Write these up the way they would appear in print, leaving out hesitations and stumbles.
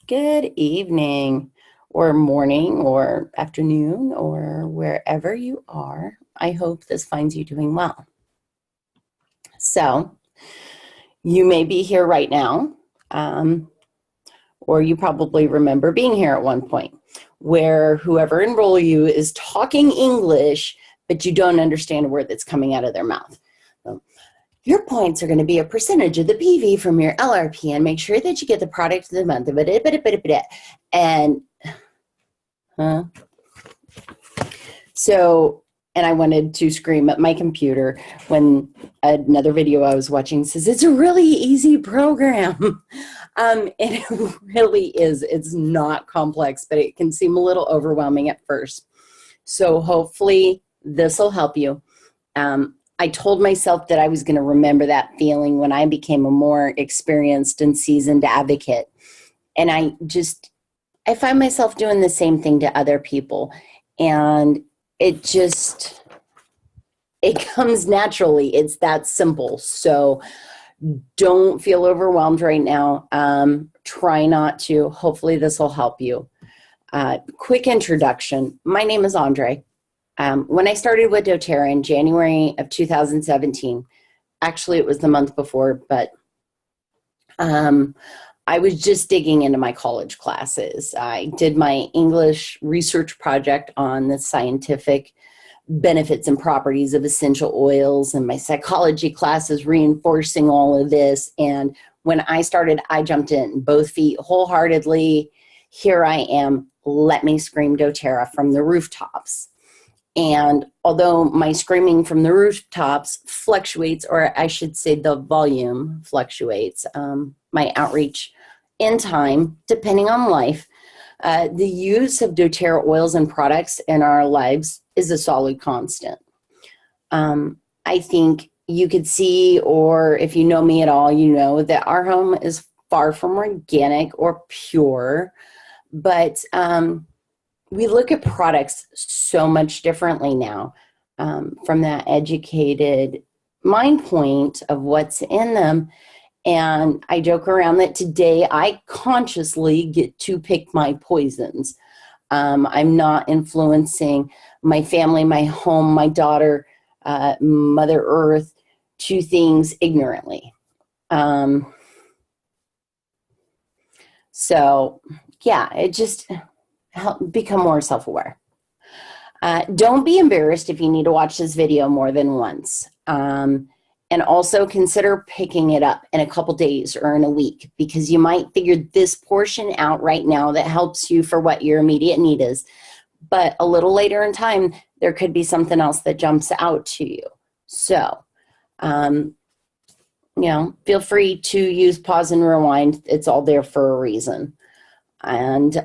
Good evening, or morning, or afternoon, or wherever you are. I hope this finds you doing well. So, you may be here right now, or you probably remember being here at one point, where whoever enrolled you is talking English, but you don't understand a word that's coming out of their mouth. Your points are going to be a percentage of the PV from your LRP, and make sure that you get the product of the month. And and I wanted to scream at my computer when another video I was watching says it's a really easy program. And it really is. It's not complex, but it can seem a little overwhelming at first. So hopefully this will help you. I told myself that I was going to remember that feeling when I became a more experienced and seasoned advocate. And I find myself doing the same thing to other people. And it comes naturally. It's that simple. So don't feel overwhelmed right now. Try not to. Hopefully this will help you. Quick introduction. My name is Andre. When I started with doTERRA in January of 2017, actually it was the month before, but I was just digging into my college classes. I did my English research project on the scientific benefits and properties of essential oils, and my psychology classes reinforcing all of this. And when I started, I jumped in both feet wholeheartedly. Here I am. Let me scream doTERRA from the rooftops. And although my screaming from the rooftops fluctuates, or I should say the volume fluctuates, my outreach in time, depending on life, the use of doTERRA oils and products in our lives is a solid constant. I think you could see, or if you know me at all, you know that our home is far from organic or pure, but we look at products so much differently now, from that educated mind point of what's in them. And I joke around that today I consciously get to pick my poisons. I'm not influencing my family, my home, my daughter, Mother Earth to things ignorantly. So yeah, it just help become more self-aware. Don't be embarrassed if you need to watch this video more than once. And also consider picking it up in a couple days or in a week, because you might figure this portion out right now that helps you for what your immediate need is. But a little later in time, there could be something else that jumps out to you. So, feel free to use pause and rewind. It's all there for a reason. And,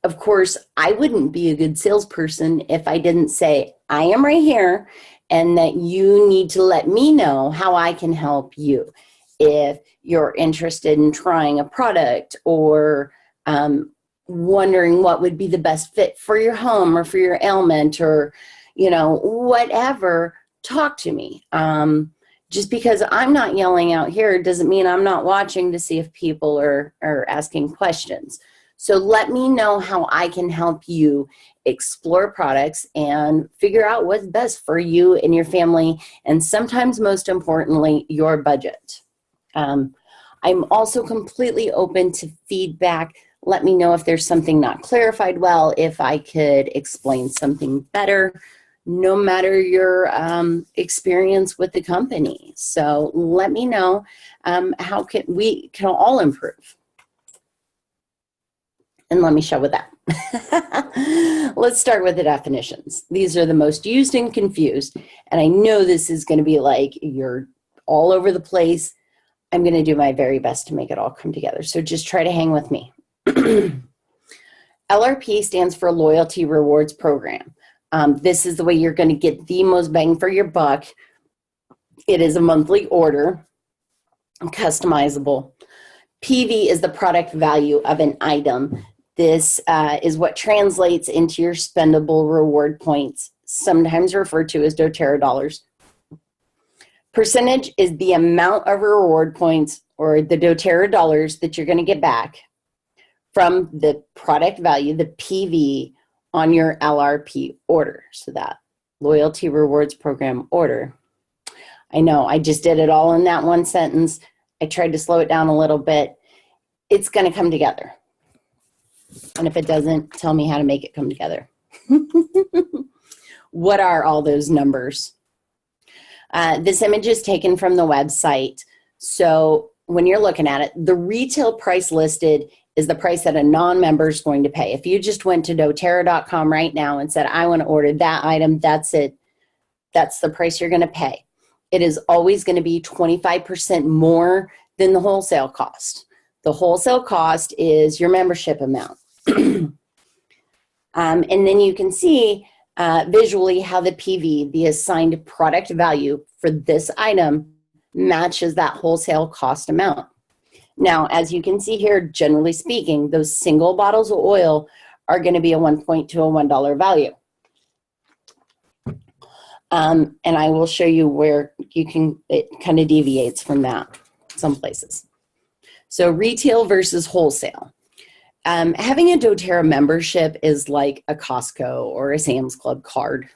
of course, I wouldn't be a good salesperson if I didn't say, I am right here, and that you need to let me know how I can help you. If you're interested in trying a product, or wondering what would be the best fit for your home or for your ailment, or, whatever, talk to me. Just because I'm not yelling out here doesn't mean I'm not watching to see if people are asking questions. So let me know how I can help you explore products and figure out what's best for you and your family, and sometimes, most importantly, your budget. I'm also completely open to feedback. Let me know if there's something not clarified well, if I could explain something better, no matter your experience with the company. So let me know how we can all improve. And let me show with that. Let's start with the definitions. These are the most used and confused. And I know this is going to be like you're all over the place. I'm going to do my very best to make it all come together. So just try to hang with me. LRP stands for Loyalty Rewards Program. This is the way you're going to get the most bang for your buck. It is a monthly order, customizable. PV is the product value of an item. This is what translates into your spendable reward points, sometimes referred to as doTERRA dollars. Percentage is the amount of reward points, or the doTERRA dollars, that you're going to get back from the product value, the PV, on your LRP order. So that loyalty rewards program order. I know I just did it all in that one sentence. I tried to slow it down a little bit. It's going to come together. And if it doesn't, tell me how to make it come together. What are all those numbers? This image is taken from the website. So when you're looking at it, the retail price listed is the price that a non-member is going to pay. If you just went to doterra.com right now and said, I want to order that item, that's it. That's the price you're going to pay. It is always going to be 25% more than the wholesale cost. The wholesale cost is your membership amount. And then you can see visually how the PV, the assigned product value for this item, matches that wholesale cost amount. Now, as you can see here, generally speaking, those single bottles of oil are going to be a $1 to a $1 value. And I will show you where it kind of deviates from that some places. So retail versus wholesale. Having a doTERRA membership is like a Costco or a Sam's Club card.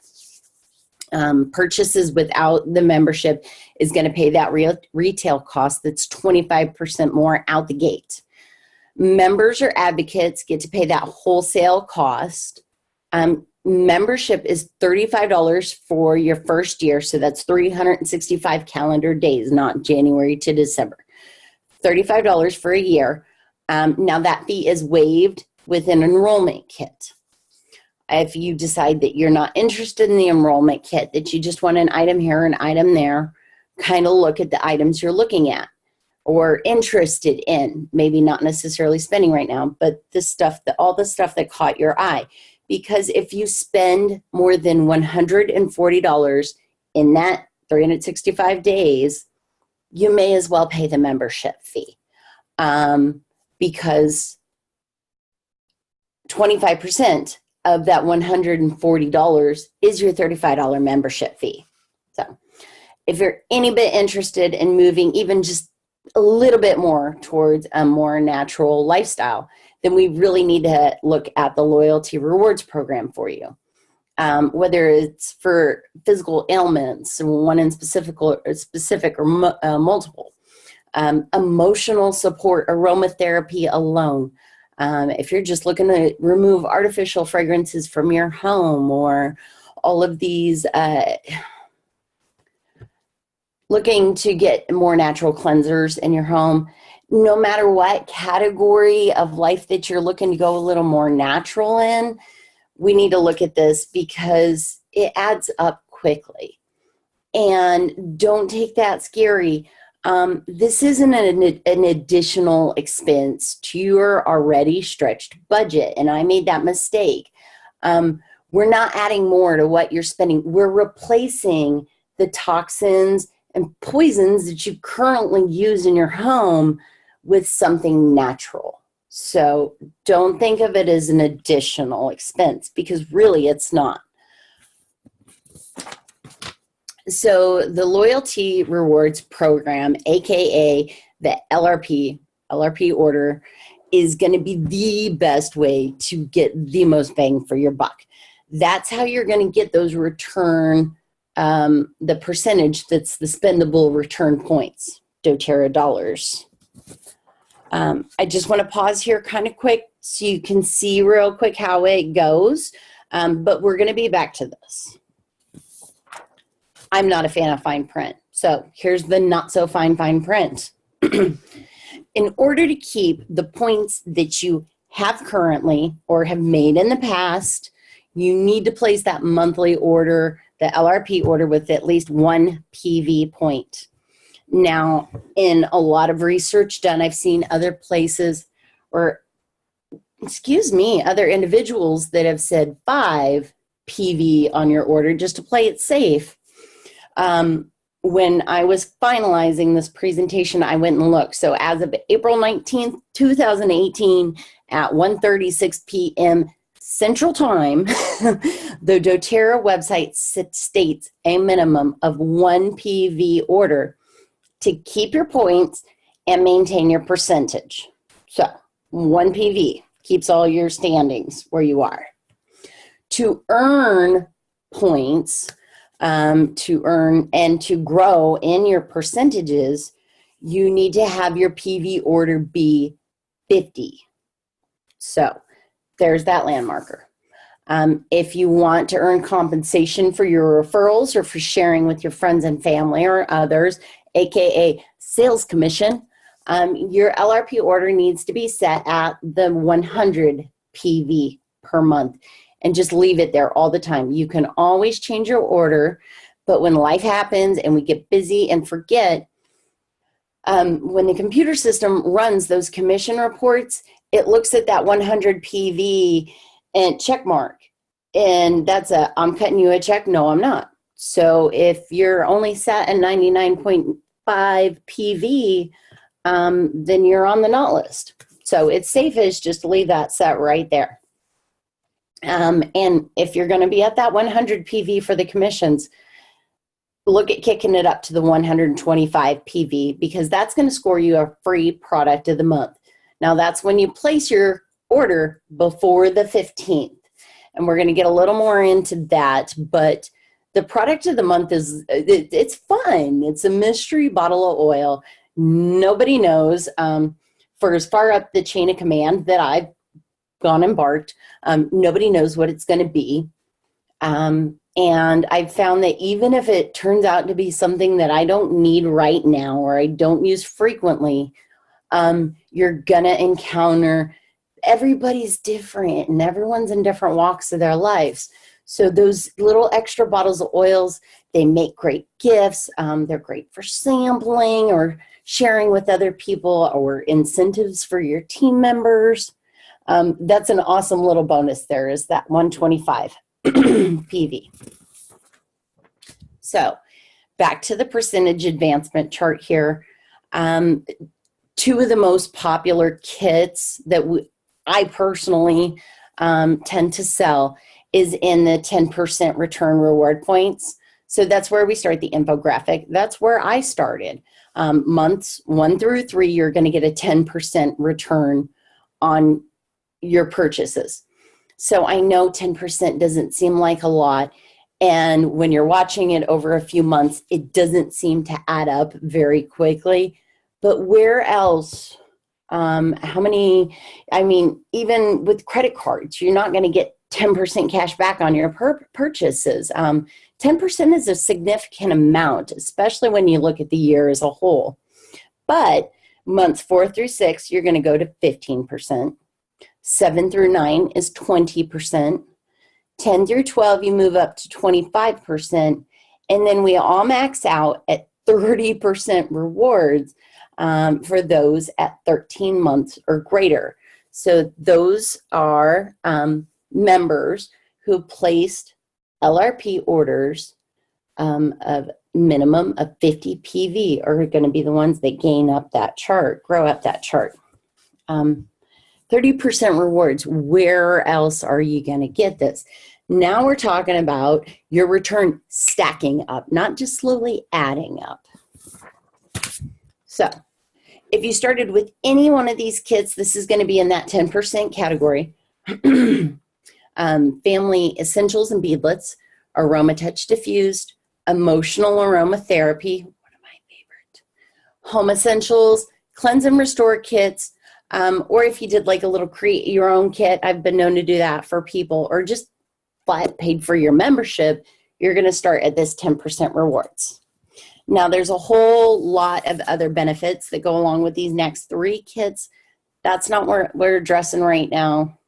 Purchases without the membership is going to pay that retail cost that's 25% more out the gate. Members or advocates get to pay that wholesale cost. Membership is $35 for your first year, so that's 365 calendar days, not January to December. $35 for a year. Now that fee is waived with an enrollment kit. If you decide that you're not interested in the enrollment kit, that you just want an item here, an item there, kind of look at the items you're looking at or interested in, maybe not necessarily spending right now, but all the stuff that caught your eye. Because if you spend more than $140 in that 365 days, you may as well pay the membership fee. Because 25% of that $140 is your $35 membership fee. So if you're any bit interested in moving even just a little bit more towards a more natural lifestyle, then we really need to look at the loyalty rewards program for you. Whether it's for physical ailments, one in specific or multiple. Emotional support, aromatherapy alone. If you're just looking to remove artificial fragrances from your home, or all of these, looking to get more natural cleansers in your home, no matter what category of life that you're looking to go a little more natural in, we need to look at this because it adds up quickly. And don't take that scary. This isn't an additional expense to your already stretched budget, and I made that mistake. We're not adding more to what you're spending. We're replacing the toxins and poisons that you currently use in your home with something natural. So don't think of it as an additional expense, because really it's not. So the loyalty rewards program, aka the LRP order, is going to be the best way to get the most bang for your buck. That's how you're going to get those return, the percentage that's the spendable return points, doTERRA dollars. I just want to pause here kind of quick so you can see real quick how it goes, but we're going to be back to this. I'm not a fan of fine print. So here's the not so fine print. In order to keep the points that you have currently or have made in the past, you need to place that monthly order, the LRP order, with at least 1 PV point. Now, in a lot of research done, I've seen other places, or other individuals that have said 5 PV on your order just to play it safe. When I was finalizing this presentation, I went and looked. So as of April 19th, 2018 at 1:36 p.m. Central Time, the doTERRA website states a minimum of 1 PV order to keep your points and maintain your percentage. So 1 PV keeps all your standings where you are. To earn points, to earn and to grow in your percentages, you need to have your PV order be 50. So there's that landmarker. If you want to earn compensation for your referrals or for sharing with your friends and family or others, aka sales commission, your LRP order needs to be set at the 100 PV per month, and just leave it there all the time. You can always change your order, but when life happens and we get busy and forget, when the computer system runs those commission reports, it looks at that 100 PV and check mark. And that's I'm cutting you a check. No, I'm not. So if you're only set at 99.5 PV, then you're on the not list. So it's safest just to leave that set right there. And if you're going to be at that 100 PV for the commissions, look at kicking it up to the 125 PV, because that's going to score you a free product of the month. Now that's when you place your order before the 15th. And we're going to get a little more into that, but the product of the month is, it's fun. It's a mystery bottle of oil. Nobody knows, for as far up the chain of command that I've gone embarked, nobody knows what it's going to be. And I've found that even if it turns out to be something that I don't need right now or I don't use frequently, you're going to encounter, everybody's different and everyone's in different walks of their lives. So those little extra bottles of oils, they make great gifts. They're great for sampling or sharing with other people or incentives for your team members. That's an awesome little bonus there, is that 125 PV. So back to the percentage advancement chart here. Two of the most popular kits that I personally tend to sell is in the 10% return reward points. So that's where we start the infographic. That's where I started. Months 1 through 3, you're going to get a 10% return on your purchases. So I know 10% doesn't seem like a lot. And when you're watching it over a few months, it doesn't seem to add up very quickly. But where else? How many, I mean, even with credit cards, you're not going to get 10% cash back on your purchases. 10% is a significant amount, especially when you look at the year as a whole. But months 4 through 6, you're going to go to 15%. 7 through 9 is 20%. 10 through 12, you move up to 25%. And then we all max out at 30% rewards for those at 13 months or greater. So those are members who placed LRP orders of minimum of 50 PV are going to be the ones that gain up that chart, grow up that chart. 30% rewards. Where else are you going to get this? Now we're talking about your return stacking up, not just slowly adding up. So if you started with any one of these kits, this is going to be in that 10% category. Family essentials and beadlets, aroma touch diffused, emotional aromatherapy, one of my favorite, home essentials, cleanse and restore kits, or if you did like a little create your own kit, I've been known to do that for people, or just flat paid for your membership, you're going to start at this 10% rewards. Now there's a whole lot of other benefits that go along with these next 3 kits. That's not what we're addressing right now.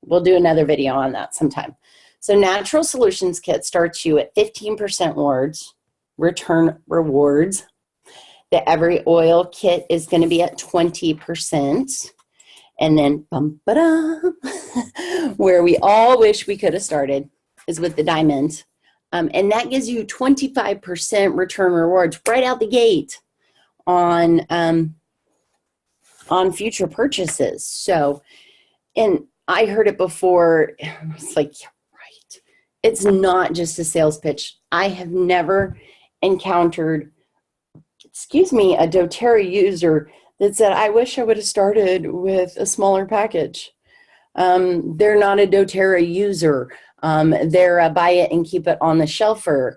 We'll do another video on that sometime. So Natural Solutions Kit starts you at 15% return rewards. The Every Oil Kit is going to be at 20%. And then, where we all wish we could have started is with the Diamond. And that gives you 25% return rewards right out the gate on future purchases. So, and I heard it before, it's like, yeah, right. It's not just a sales pitch. I have never encountered, a doTERRA user that said, I wish I would have started with a smaller package. They're not a doTERRA user. They're a buy it and keep it on the shelfer.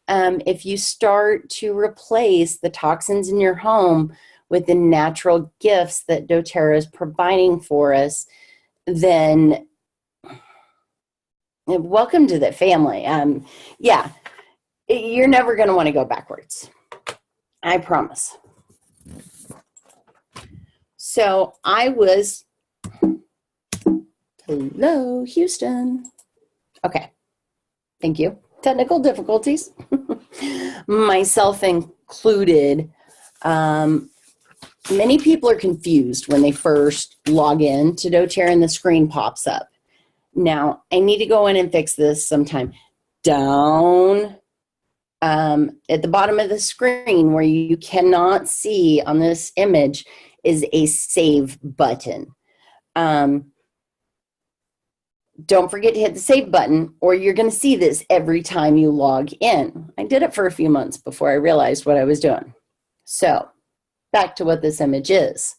If you start to replace the toxins in your home with the natural gifts that doTERRA is providing for us, then welcome to the family. Yeah, you're never going to want to go backwards. I promise. So I was, hello, Houston. Okay, thank you. Technical difficulties, myself included. Many people are confused when they first log in to doTERRA and the screen pops up. Now, I need to go in and fix this sometime. Down at the bottom of the screen where you cannot see on this image is a save button. Don't forget to hit the save button or you're going to see this every time you log in. I did it for a few months before I realized what I was doing. So back to what this image is.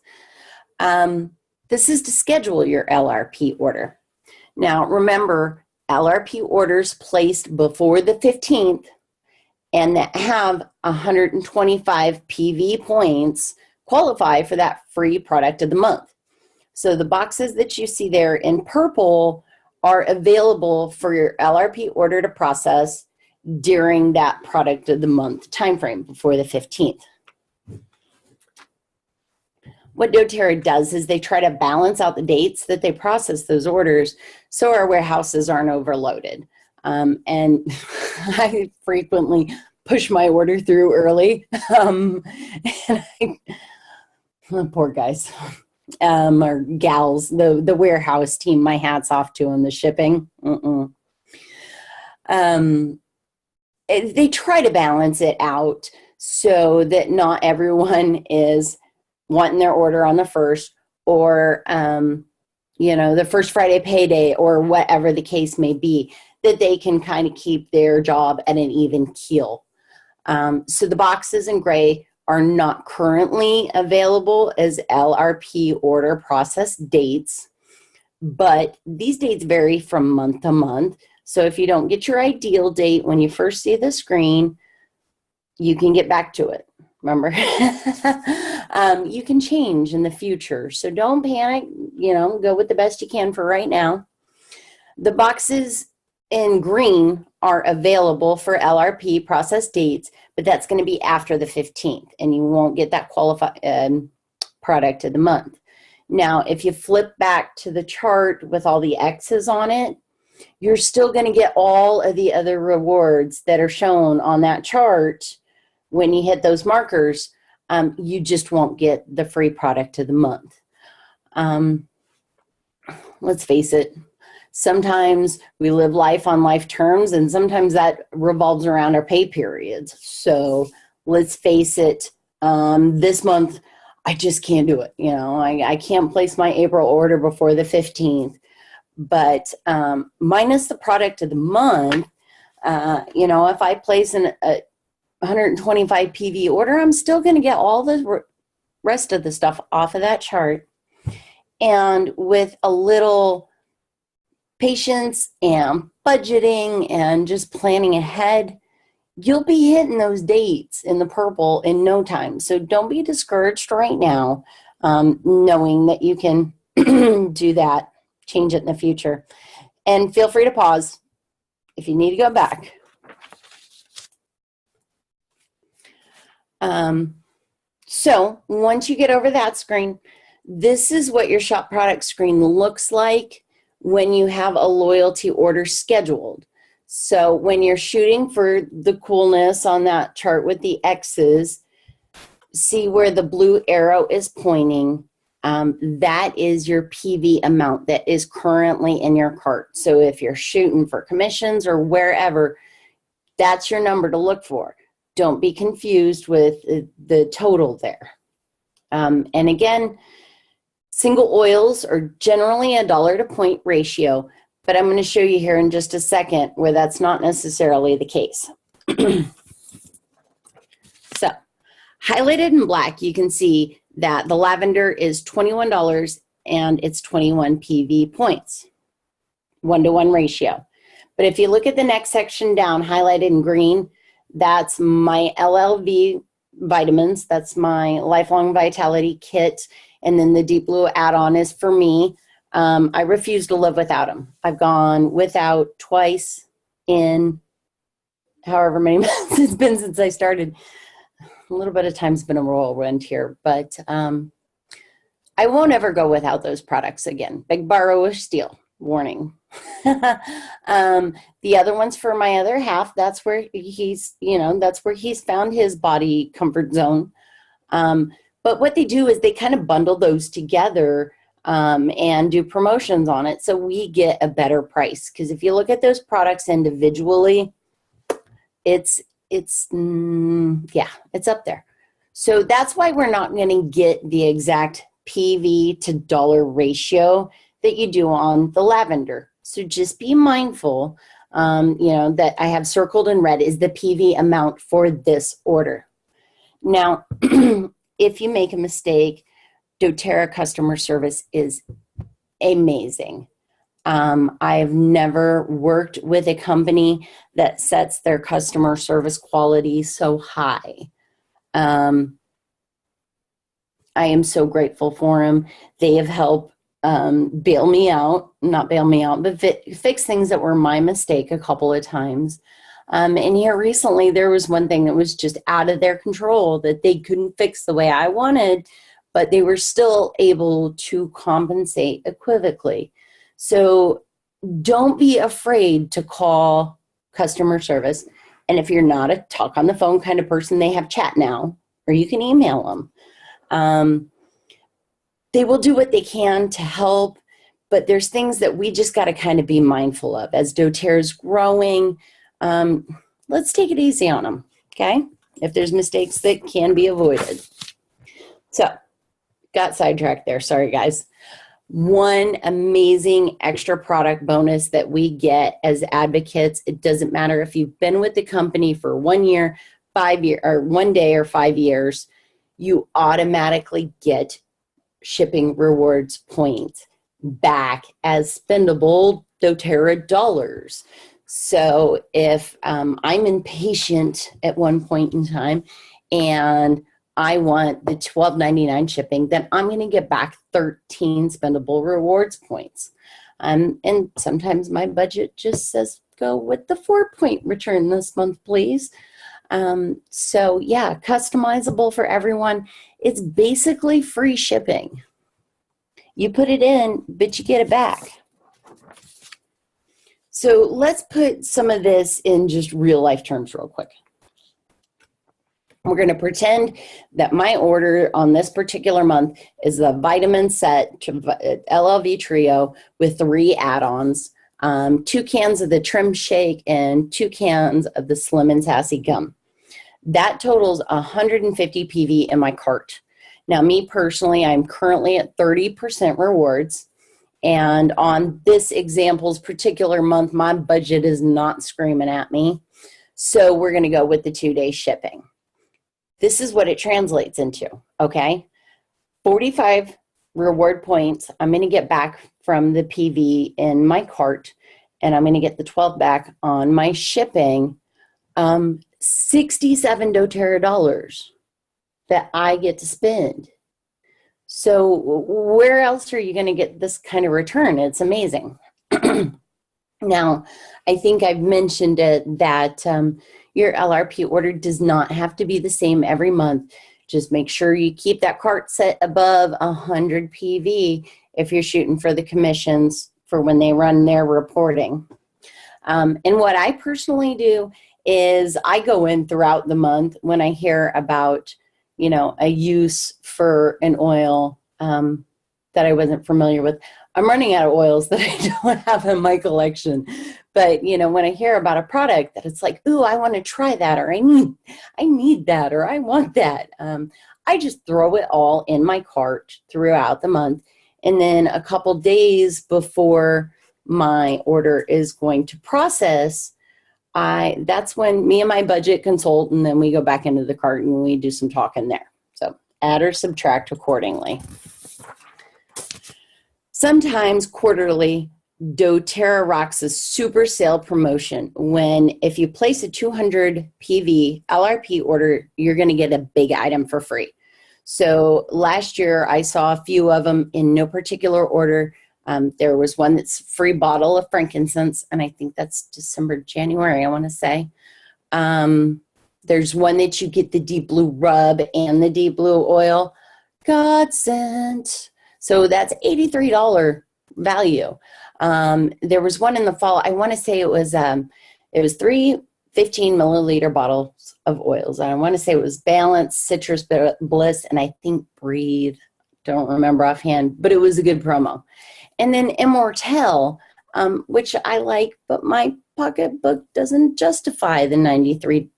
This is to schedule your LRP order. Now remember, LRP orders placed before the 15th and that have 125 PV points qualify for that free product of the month. So the boxes that you see there in purple are available for your LRP order to process during that product of the month timeframe before the 15th. What doTERRA does is they try to balance out the dates that they process those orders so our warehouses aren't overloaded. And I frequently push my order through early. Poor guys. Or gals, the warehouse team, my hat's off to them, the shipping. They try to balance it out so that not everyone is wanting their order on the first or, the first Friday payday or whatever the case may be, that they can kind of keep their job at an even keel. So the boxes in gray are not currently available as LRP order process dates, but these dates vary from month to month. So if you don't get your ideal date when you first see the screen, you can get back to it. Remember, you can change in the future. So don't panic, go with the best you can for right now. The boxes in green are available for LRP process dates, but that's going to be after the 15th, and you won't get that qualified product of the month. Now, if you flip back to the chart with all the X's on it, you're still going to get all of the other rewards that are shown on that chart. When you hit those markers, you just won't get the free product of the month. Let's face it. Sometimes we live life on life terms, and sometimes that revolves around our pay periods. So let's face it, this month, I just can't do it. I can't place my April order before the 15th. But minus the product of the month, if I place a 125 PV order, I'm still going to get all the rest of the stuff off of that chart. And with a little patience and budgeting and just planning ahead, you'll be hitting those dates in the purple in no time. So don't be discouraged right now, knowing that you can do that, change it in the future. And feel free to pause if you need to go back. So once you get over that screen, this is what your shop product screen looks like when you have a loyalty order scheduled. So when you're shooting for the coolness on that chart with the X's, see where the blue arrow is pointing. That is your PV amount that is currently in your cart. So if you're shooting for commissions or wherever, that's your number to look for. Don't be confused with the total there. And again, single oils are generally a dollar to point ratio, but I'm going to show you here in just a second where that's not necessarily the case. So, highlighted in black, you can see that the lavender is $21 and it's 21 PV points, 1-to-1 ratio. But if you look at the next section down, highlighted in green, that's my LLV vitamins. That's my Lifelong Vitality Kit. And then the deep blue add-on is for me. I refuse to live without them. I've gone without twice in however many months it's been since I started. A little bit of time's been a whirlwind here, but I won't ever go without those products again. Big borrow of steel. Warning. The other one's for my other half. That's where he's, that's where he's found his body comfort zone. But what they do is they kind of bundle those together and do promotions on it, so we get a better price. Because if you look at those products individually, it's up there. So that's why we're not going to get the exact PV to dollar ratio that you do on the lavender. So just be mindful, that I have circled in red is the PV amount for this order. Now, if you make a mistake, doTERRA customer service is amazing. I've never worked with a company that sets their customer service quality so high. I am so grateful for them. They have helped not bail me out, but fix things that were my mistake a couple of times. And here recently, there was one thing that was just out of their control that they couldn't fix the way I wanted, but they were still able to compensate equivocally. So don't be afraid to call customer service. And if you're not a talk on the phone kind of person, they have chat now, or you can email them. They will do what they can to help, but there's things that we just got to kind of be mindful of. As doTERRA's growing, let's take it easy on them, okay? If there's mistakes that can be avoided. So, got sidetracked there. Sorry, guys. One amazing extra product bonus that we get as advocates, it doesn't matter if you've been with the company for 1 year, 5 years, or 1 day or 5 years, you automatically get shipping rewards points back as spendable doTERRA dollars. So if I'm impatient at one point in time and I want the $12.99 shipping, then I'm going to get back 13 spendable rewards points. And sometimes my budget just says, go with the 4-point return this month, please. So yeah, customizable for everyone. It's basically free shipping. You put it in, but you get it back. So let's put some of this in just real life terms real quick. We're going to pretend that my order on this particular month is the vitamin set LLV trio with 3 add-ons, 2 cans of the trim shake and 2 cans of the slim and sassy gum. That totals 150 PV in my cart. Now, me personally, I'm currently at 30% rewards. And on this example's particular month, my budget is not screaming at me. So we're going to go with the 2-day shipping. This is what it translates into, okay? 45 reward points I'm going to get back from the PV in my cart, and I'm going to get the 12 back on my shipping. 67 doTERRA dollars that I get to spend. So where else are you going to get this kind of return? It's amazing. Now, I think I've mentioned it that your LRP order does not have to be the same every month. Just make sure you keep that cart set above 100 PV if you're shooting for the commissions for when they run their reporting. And what I personally do is I go in throughout the month when I hear about, a use for an oil that I wasn't familiar with. I'm running out of oils that I don't have in my collection. But, when I hear about a product that it's like, ooh, I want to try that, or I need that, or I want that. I just throw it all in my cart throughout the month. And then a couple days before my order is going to process, that's when me and my budget consult, and then we go back into the cart and we do some talking there. So add or subtract accordingly. Sometimes quarterly, doTERRA rocks a super sale promotion when if you place a 200 PV LRP order, you're going to get a big item for free. So last year I saw a few of them in no particular order. There was one that's free bottle of frankincense, and I think that's December, January, I want to say. There's one that you get the deep blue rub and the deep blue oil. God sent. So that's $83 value. There was one in the fall. I want to say it was 3 15-milliliter bottles of oils. I want to say it was Balance, Citrus Bliss, and I think Breathe. Don't remember offhand, but it was a good promo. And then Immortelle, which I like, but my pocketbook doesn't justify the $93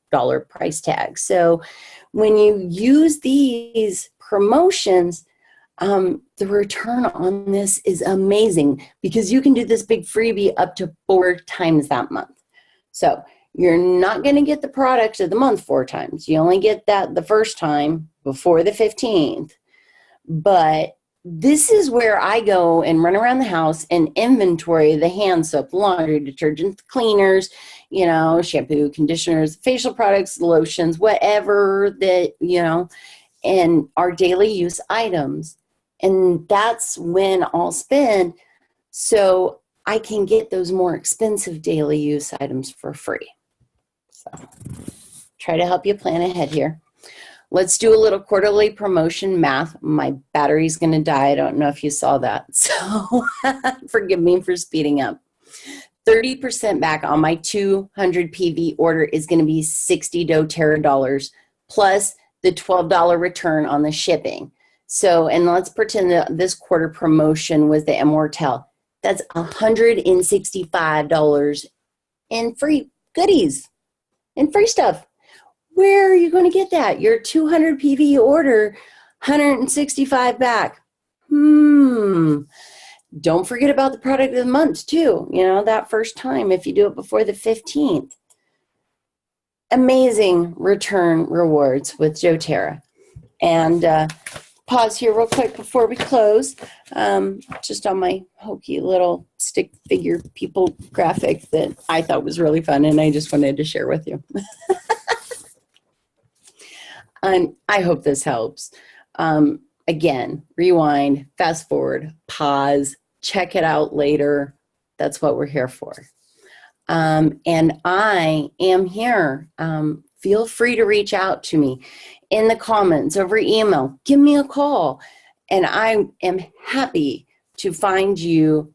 price tag. So when you use these promotions, the return on this is amazing because you can do this big freebie up to 4 times that month. So you're not going to get the product of the month 4 times. You only get that the first time before the 15th. But this is where I go and run around the house and inventory the hand soap, laundry detergent, cleaners, you know, shampoo, conditioners, facial products, lotions, whatever that, you know, and our daily use items. And that's when I'll spend so I can get those more expensive daily use items for free. So try to help you plan ahead here. Let's do a little quarterly promotion math. My battery's going to die. I don't know if you saw that. So forgive me for speeding up. 30% back on my 200 PV order is going to be $60 doTERRA plus the $12 return on the shipping. So, and let's pretend that this quarter promotion was the Immortelle. That's $165 in free goodies and free stuff. Where are you going to get that? Your 200 PV order, $165 back. Don't forget about the product of the month too. You know, that first time if you do it before the 15th. Amazing return rewards with doTERRA. And pause here real quick before we close. Just on my hokey little stick figure people graphic that I thought was really fun and I just wanted to share with you. I hope this helps. Again, rewind, fast forward, pause, check it out later. That's what we're here for. And I am here. Feel free to reach out to me in the comments, over email. Give me a call. And I am happy to find you,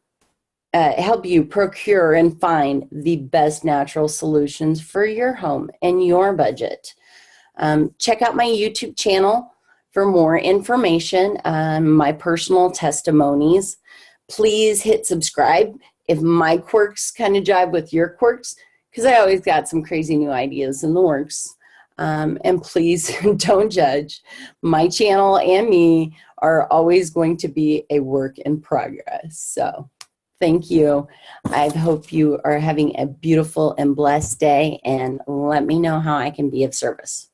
help you procure and find the best natural solutions for your home and your budget. Check out my YouTube channel for more information on my personal testimonies. Please hit subscribe if my quirks kind of jive with your quirks, because I always got some crazy new ideas in the works. And please don't judge. My channel and me are always going to be a work in progress. So thank you. I hope you are having a beautiful and blessed day, and let me know how I can be of service.